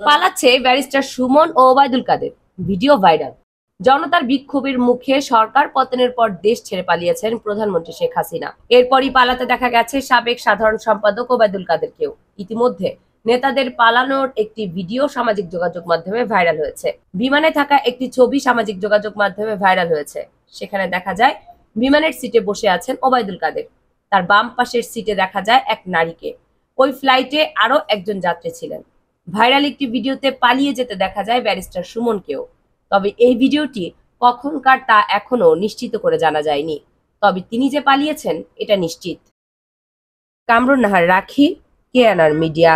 পালাচ্ছে ব্যারিস্টার সুমন ও Obaidul Quader, video viral. জনতার বিক্ষোভের মুখে সরকার পতনের পর দেশ ছেড়ে পালিয়েছেন প্রধানমন্ত্রী শেখ হাসিনা। এরপরই পালাতে দেখা গেছে সাবেক সাধারণ সম্পাদক ওবায়দুল কাদেরকেও। ইতিমধ্যে নেতাদের পালানোর একটি ভিডিও সামাজিক যোগাযোগ মাধ্যমে ভাইরাল হয়েছে। বিমানে থাকা একটি ছবি সামাজিক যোগাযোগ মাধ্যমে ভাইরাল হয়েছে। সেখানে দেখা যায় বিমানের সিটে বসে আছেন ওবায়দুল কাদের। তার বাম পাশের সিটে দেখা যায় এক নারীকে। ওই ফ্লাইটে আরো একজন যাত্রী ছিলেন। ভাইরাল একটি ভিডিওতে পালিয়ে যেতে দেখা যায় ব্যারিস্টার সুমনকেও। তবে এই ভিডিওটি কখনকার তা এখনো নিশ্চিত করে জানা যায়নি। তবে তিনি যে পালিয়েছেন এটা নিশ্চিত। কামরুন নাহার রাখি, কেএনআর মিডিয়া।